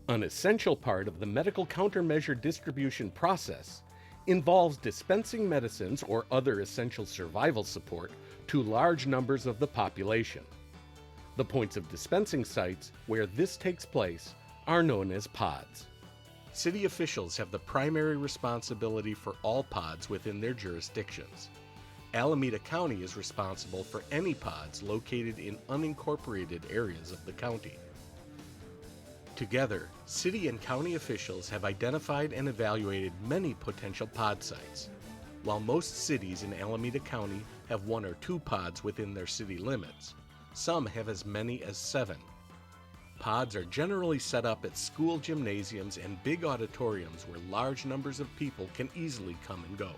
An essential part of the medical countermeasure distribution process involves dispensing medicines or other essential survival support to large numbers of the population. The points of dispensing sites where this takes place are known as pods. City officials have the primary responsibility for all pods within their jurisdictions. Alameda County is responsible for any pods located in unincorporated areas of the county. Together, city and county officials have identified and evaluated many potential pod sites. While most cities in Alameda County have 1 or 2 pods within their city limits, some have as many as 7. Pods are generally set up at school gymnasiums and big auditoriums where large numbers of people can easily come and go.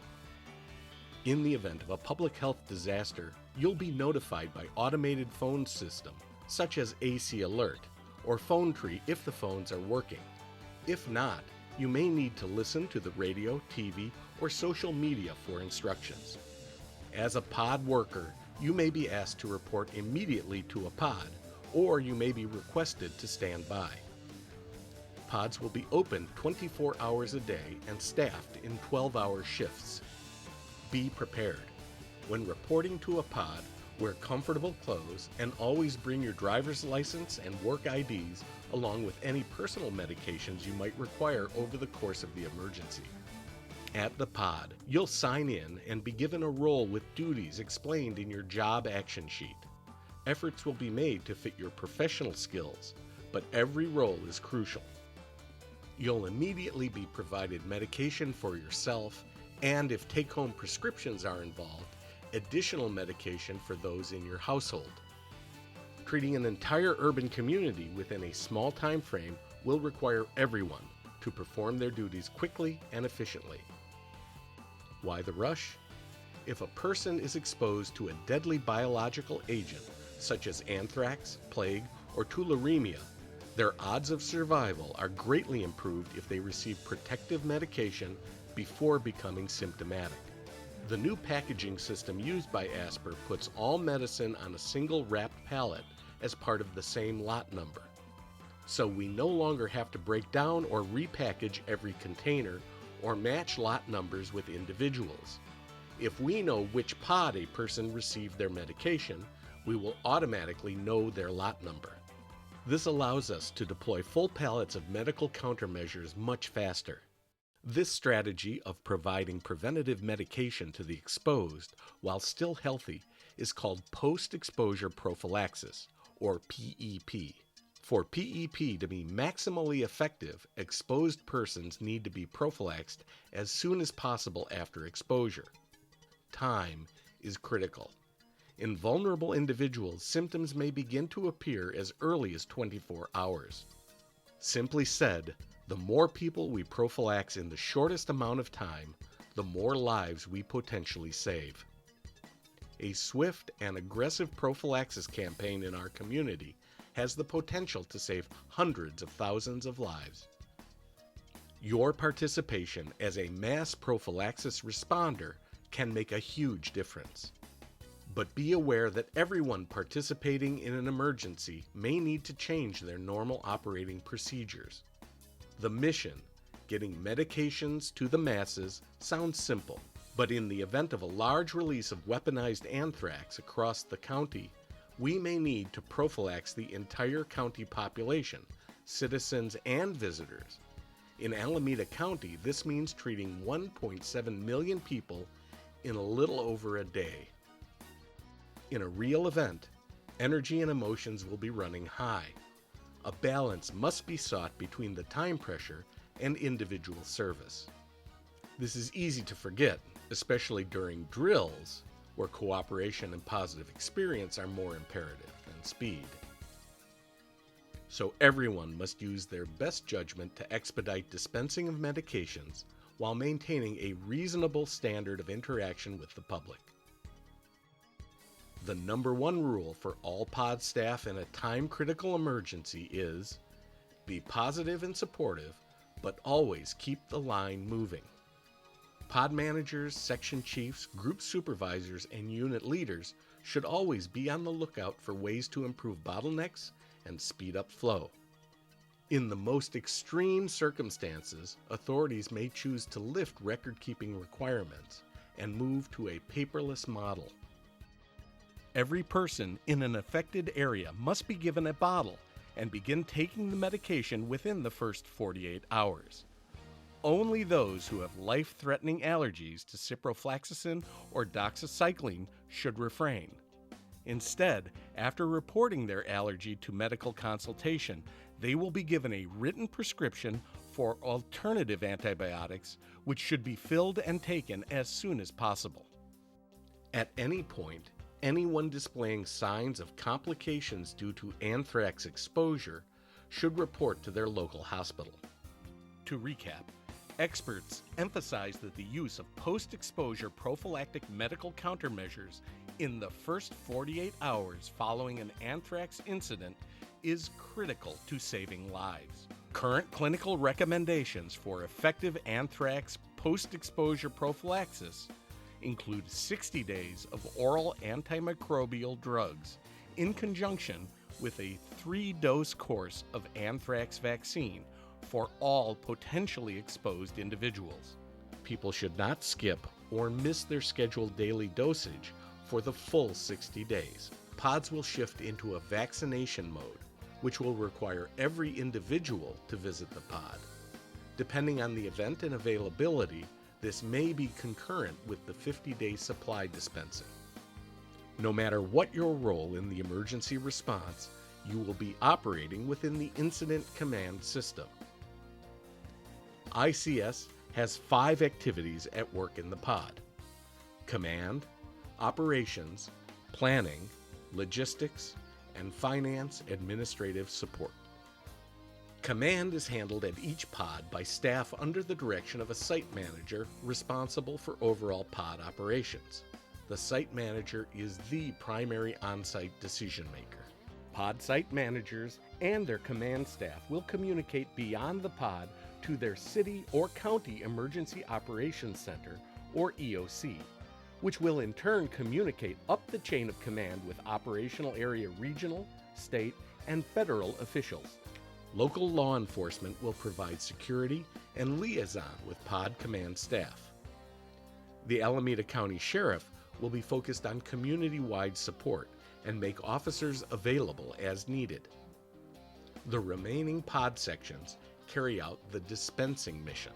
In the event of a public health disaster, you'll be notified by automated phone system, such as AC Alert, or Phone Tree if the phones are working. If not, you may need to listen to the radio, TV, or social media for instructions. As a pod worker, you may be asked to report immediately to a pod, or you may be requested to stand by. Pods will be open 24 hours a day and staffed in 12-hour shifts. Be prepared. When reporting to a pod, wear comfortable clothes and always bring your driver's license and work IDs along with any personal medications you might require over the course of the emergency. At the pod, you'll sign in and be given a role with duties explained in your job action sheet. Efforts will be made to fit your professional skills, but every role is crucial. You'll immediately be provided medication for yourself, and if take-home prescriptions are involved, additional medication for those in your household. Treating an entire urban community within a small time frame will require everyone to perform their duties quickly and efficiently. Why the rush? If a person is exposed to a deadly biological agent, such as anthrax, plague, or tularemia, their odds of survival are greatly improved if they receive protective medication before becoming symptomatic. The new packaging system used by ASPR puts all medicine on a single wrapped pallet as part of the same lot number. So we no longer have to break down or repackage every container or match lot numbers with individuals. If we know which pod a person received their medication, we will automatically know their lot number. This allows us to deploy full pallets of medical countermeasures much faster. This strategy of providing preventative medication to the exposed while still healthy is called post-exposure prophylaxis, or PEP. For PEP to be maximally effective, exposed persons need to be prophylaxed as soon as possible after exposure. Time is critical. In vulnerable individuals, symptoms may begin to appear as early as 24 hours. Simply said, the more people we prophylax in the shortest amount of time, the more lives we potentially save. A swift and aggressive prophylaxis campaign in our community has the potential to save hundreds of thousands of lives. Your participation as a mass prophylaxis responder can make a huge difference. But be aware that everyone participating in an emergency may need to change their normal operating procedures. The mission, getting medications to the masses, sounds simple, but in the event of a large release of weaponized anthrax across the county, we may need to prophylax the entire county population, citizens and visitors. In Alameda County, this means treating 1.7 million people in a little over a day. In a real event, energy and emotions will be running high. A balance must be sought between the time pressure and individual service. This is easy to forget, especially during drills, where cooperation and positive experience are more imperative than speed. So everyone must use their best judgment to expedite dispensing of medications while maintaining a reasonable standard of interaction with the public. The number one rule for all pod staff in a time-critical emergency is be positive and supportive, but always keep the line moving. Pod managers, section chiefs, group supervisors, and unit leaders should always be on the lookout for ways to improve bottlenecks and speed up flow. In the most extreme circumstances, authorities may choose to lift record-keeping requirements and move to a paperless model. Every person in an affected area must be given a bottle and begin taking the medication within the first 48 hours. Only those who have life-threatening allergies to ciprofloxacin or doxycycline should refrain. Instead, after reporting their allergy to medical consultation, they will be given a written prescription for alternative antibiotics, which should be filled and taken as soon as possible. At any point, anyone displaying signs of complications due to anthrax exposure should report to their local hospital. To recap, experts emphasize that the use of post-exposure prophylactic medical countermeasures in the first 48 hours following an anthrax incident is critical to saving lives. Current clinical recommendations for effective anthrax post-exposure prophylaxis include 60 days of oral antimicrobial drugs in conjunction with a 3-dose course of anthrax vaccine for all potentially exposed individuals. People should not skip or miss their scheduled daily dosage for the full 60 days. Pods will shift into a vaccination mode, which will require every individual to visit the pod. Depending on the event and availability, this may be concurrent with the 50-day supply dispensing. No matter what your role in the emergency response, you will be operating within the Incident Command System. ICS has 5 activities at work in the pod: command, operations, planning, logistics, and finance administrative support. Command is handled at each pod by staff under the direction of a site manager responsible for overall pod operations. The site manager is the primary on-site decision maker. Pod site managers and their command staff will communicate beyond the pod to their city or county emergency operations center, or EOC, which will in turn communicate up the chain of command with operational area regional, state, and federal officials. Local law enforcement will provide security and liaison with pod command staff. The Alameda County Sheriff will be focused on community-wide support and make officers available as needed. The remaining pod sections carry out the dispensing mission.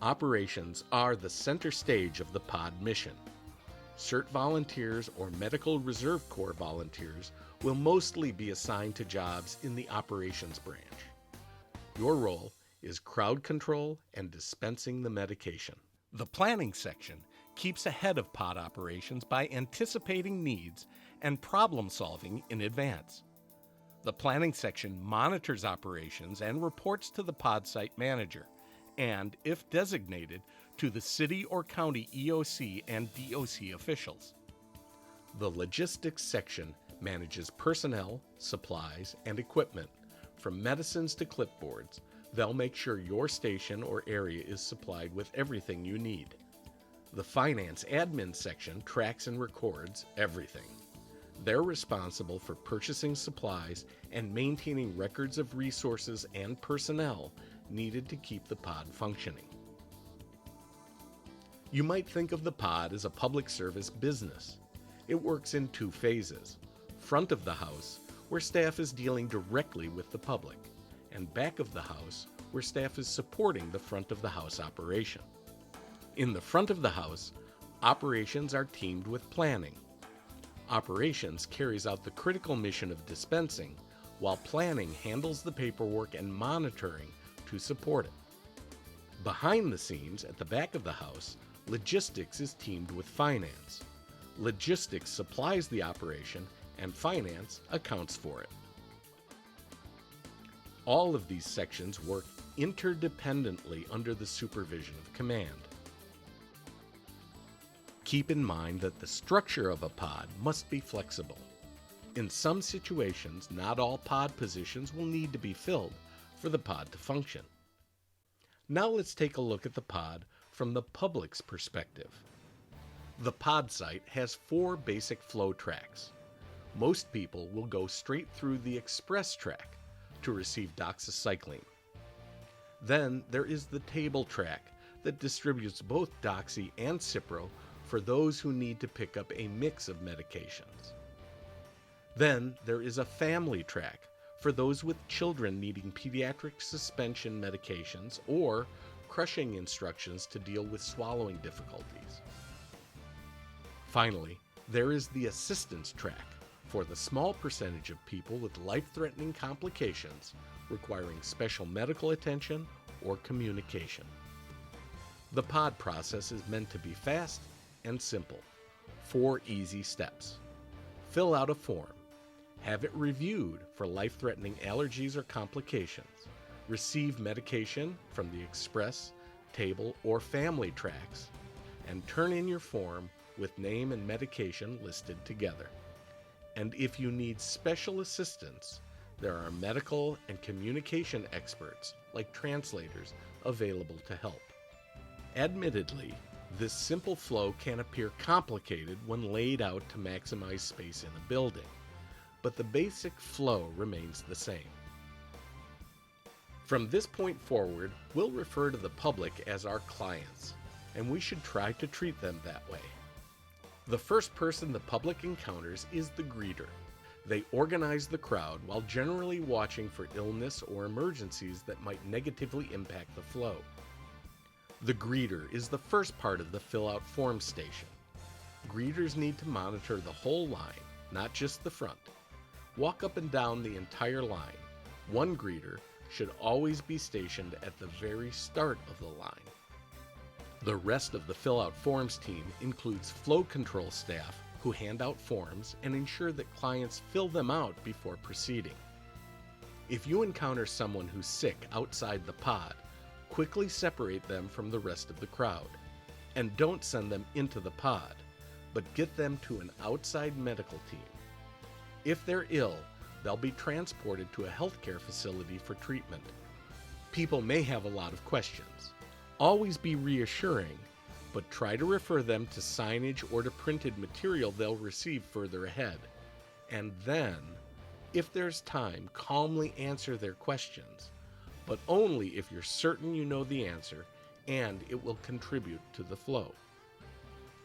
Operations are the center stage of the pod mission. CERT volunteers or Medical Reserve Corps volunteers will mostly be assigned to jobs in the operations branch. Your role is crowd control and dispensing the medication. The planning section keeps ahead of pod operations by anticipating needs and problem solving in advance. The planning section monitors operations and reports to the pod site manager, and, if designated, to the city or county EOC and DOC officials. The logistics section manages personnel, supplies, and equipment. From medicines to clipboards, they'll make sure your station or area is supplied with everything you need. The finance admin section tracks and records everything. They're responsible for purchasing supplies and maintaining records of resources and personnel needed to keep the pod functioning. You might think of the pod as a public service business. It works in 2 phases: front of the house, where staff is dealing directly with the public, and back of the house, where staff is supporting the front of the house operation. In the front of the house, operations are teamed with planning. Operations carries out the critical mission of dispensing, while planning handles the paperwork and monitoring to support it. Behind the scenes, at the back of the house, logistics is teamed with finance. Logistics supplies the operation, and finance accounts for it. All of these sections work interdependently under the supervision of command. Keep in mind that the structure of a pod must be flexible. In some situations, not all pod positions will need to be filled for the pod to function. Now let's take a look at the pod from the public's perspective. The pod site has 4 basic flow tracks. Most people will go straight through the express track, to receive doxycycline. Then there is the table track that distributes both doxy and Cipro for those who need to pick up a mix of medications. Then there is a family track for those with children needing pediatric suspension medications or crushing instructions to deal with swallowing difficulties. Finally, there is the assistance track for the small percentage of people with life-threatening complications requiring special medical attention or communication. The pod process is meant to be fast and simple. 4 easy steps. Fill out a form. Have it reviewed for life-threatening allergies or complications. Receive medication from the express, table, or family tracks, and turn in your form with name and medication listed together. And if you need special assistance, there are medical and communication experts, like translators, available to help. Admittedly, this simple flow can appear complicated when laid out to maximize space in a building, but the basic flow remains the same. From this point forward, we'll refer to the public as our clients, and we should try to treat them that way. The first person the public encounters is the greeter. They organize the crowd while generally watching for illness or emergencies that might negatively impact the flow. The greeter is the first part of the fill-out form station. Greeters need to monitor the whole line, not just the front. Walk up and down the entire line. One greeter should always be stationed at the very start of the line. The rest of the fill-out forms team includes flow control staff who hand out forms and ensure that clients fill them out before proceeding. If you encounter someone who's sick outside the pod, quickly separate them from the rest of the crowd. And don't send them into the pod, but get them to an outside medical team. If they're ill, they'll be transported to a healthcare facility for treatment. People may have a lot of questions. Always be reassuring, but try to refer them to signage or to printed material they'll receive further ahead. And then, if there's time, calmly answer their questions, but only if you're certain you know the answer and it will contribute to the flow.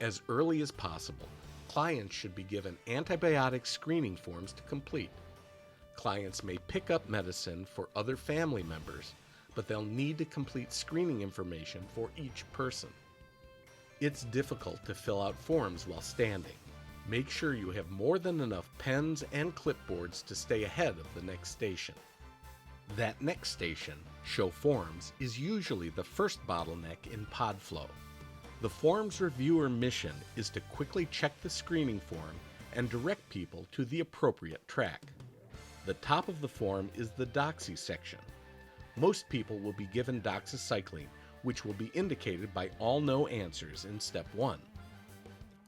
As early as possible, clients should be given antibiotic screening forms to complete. Clients may pick up medicine for other family members, but they'll need to complete screening information for each person. It's difficult to fill out forms while standing. Make sure you have more than enough pens and clipboards to stay ahead of the next station. That next station, show forms, is usually the first bottleneck in pod flow. The forms reviewer mission is to quickly check the screening form and direct people to the appropriate track. The top of the form is the doxy section. Most people will be given doxycycline, which will be indicated by all no answers in step 1.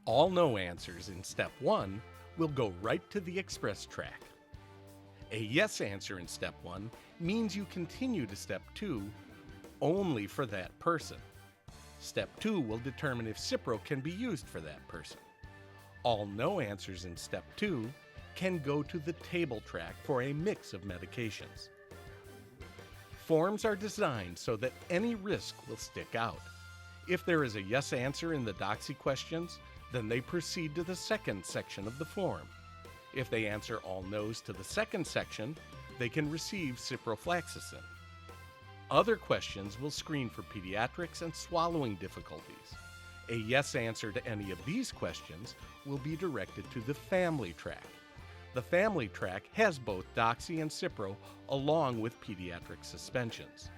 All no answers in step 1 will go right to the express track. A yes answer in step 1 means you continue to step 2 only for that person. Step 2 will determine if Cipro can be used for that person. All no answers in step 2 can go to the table track for a mix of medications. Forms are designed so that any risk will stick out. If there is a yes answer in the doxy questions, then they proceed to the second section of the form. If they answer all no's to the second section, they can receive ciprofloxacin. Other questions will screen for pediatrics and swallowing difficulties. A yes answer to any of these questions will be directed to the family track. The family track has both doxy and Cipro along with pediatric suspensions.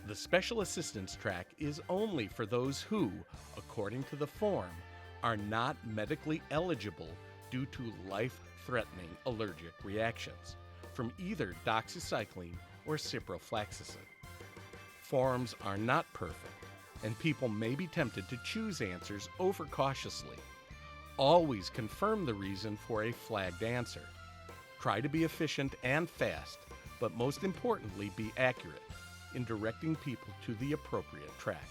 The special assistance track is only for those who, according to the form, are not medically eligible due to life-threatening allergic reactions from either doxycycline or ciprofloxacin. Forms are not perfect, and people may be tempted to choose answers overcautiously. Always confirm the reason for a flagged answer. Try to be efficient and fast, but most importantly, be accurate in directing people to the appropriate track.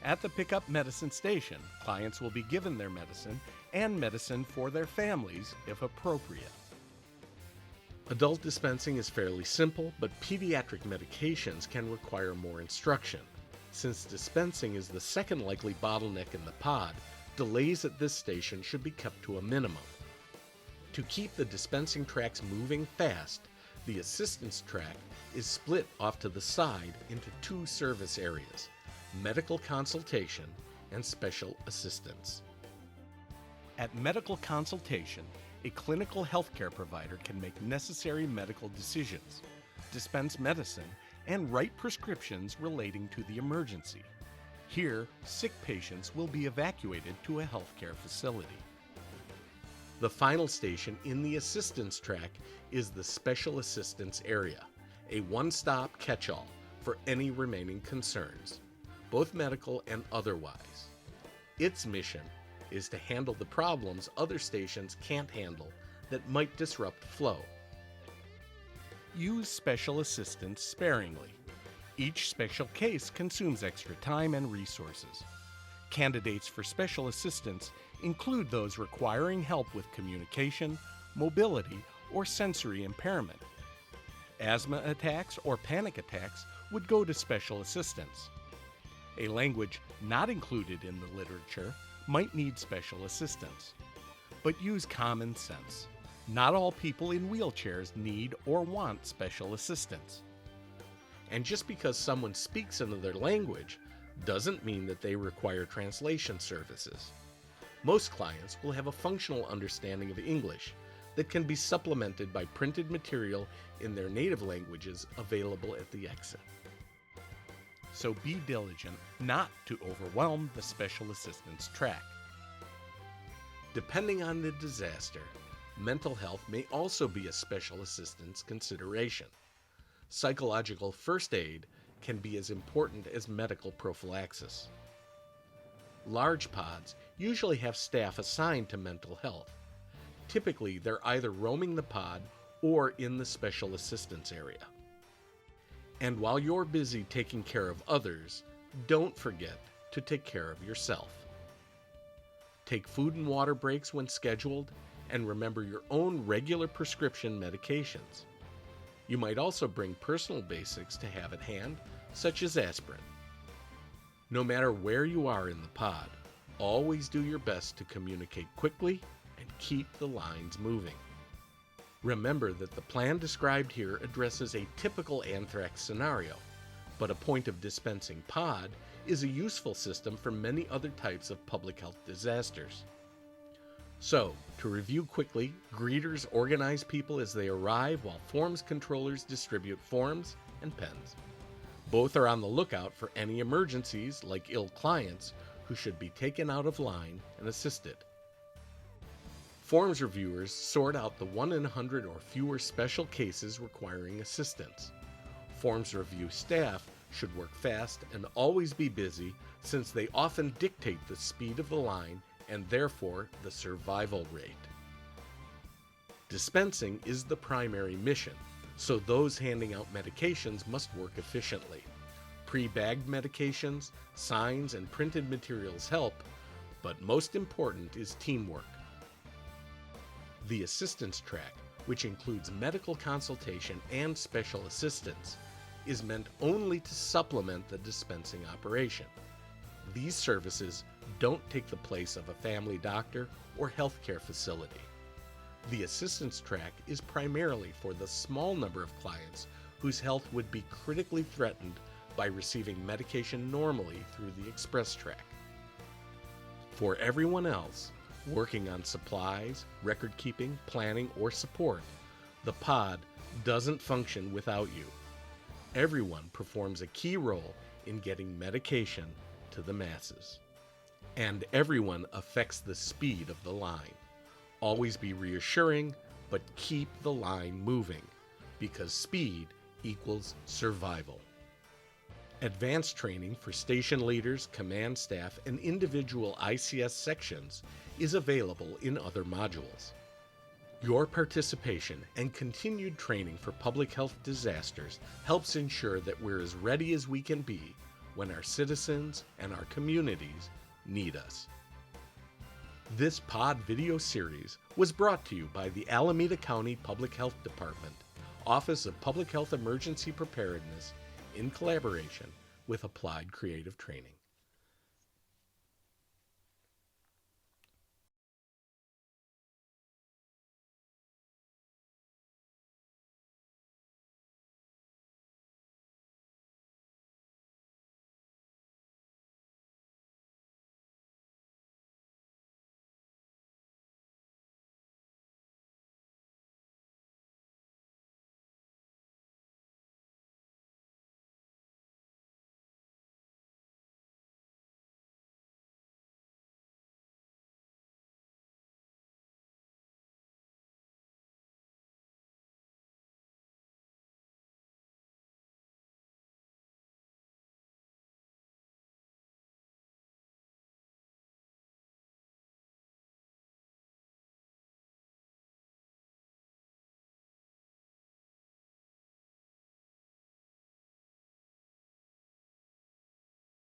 At the pickup medicine station, clients will be given their medicine and medicine for their families if appropriate. Adult dispensing is fairly simple, but pediatric medications can require more instruction. Since dispensing is the second likely bottleneck in the pod, delays at this station should be kept to a minimum. To keep the dispensing tracks moving fast, the assistance track is split off to the side into two service areas: medical consultation and special assistance. At medical consultation, a clinical healthcare provider can make necessary medical decisions, dispense medicine, and write prescriptions relating to the emergency. Here, sick patients will be evacuated to a healthcare facility. The final station in the assistance track is the special assistance area, a one-stop catch-all for any remaining concerns, both medical and otherwise. Its mission is to handle the problems other stations can't handle that might disrupt flow. Use special assistance sparingly. Each special case consumes extra time and resources. Candidates for special assistance include those requiring help with communication, mobility, or sensory impairment. Asthma attacks or panic attacks would go to special assistance. A language not included in the literature might need special assistance. But use common sense. Not all people in wheelchairs need or want special assistance. And just because someone speaks another language doesn't mean that they require translation services. Most clients will have a functional understanding of English that can be supplemented by printed material in their native languages available at the exit. So be diligent not to overwhelm the special assistance track. Depending on the disaster, mental health may also be a special assistance consideration. Psychological first aid can be as important as medical prophylaxis. Large pods usually have staff assigned to mental health. Typically, they're either roaming the pod or in the special assistance area. And while you're busy taking care of others, don't forget to take care of yourself. Take food and water breaks when scheduled, and remember your own regular prescription medications. You might also bring personal basics to have at hand, such as aspirin. No matter where you are in the pod, always do your best to communicate quickly and keep the lines moving. Remember that the plan described here addresses a typical anthrax scenario, but a point of dispensing pod is a useful system for many other types of public health disasters. So, to review quickly, greeters organize people as they arrive while forms controllers distribute forms and pens. Both are on the lookout for any emergencies, like ill clients, who should be taken out of line and assisted. Forms reviewers sort out the 1 in 100 or fewer special cases requiring assistance. Forms review staff should work fast and always be busy, since they often dictate the speed of the line and therefore the survival rate. Dispensing is the primary mission, so those handing out medications must work efficiently. Pre-bagged medications, signs, and printed materials help, but most important is teamwork. The assistance track, which includes medical consultation and special assistance, is meant only to supplement the dispensing operation. These services don't take the place of a family doctor or healthcare facility. The assistance track is primarily for the small number of clients whose health would be critically threatened by receiving medication normally through the express track. For everyone else, working on supplies, record keeping, planning, or support, the pod doesn't function without you. Everyone performs a key role in getting medication to the masses. And everyone affects the speed of the line. Always be reassuring, but keep the line moving, because speed equals survival. Advanced training for station leaders, command staff, and individual ICS sections is available in other modules. Your participation and continued training for public health disasters helps ensure that we're as ready as we can be when our citizens and our communities need us. This pod video series was brought to you by the Alameda County Public Health Department, Office of Public Health Emergency Preparedness, in collaboration with Applied Creative Training.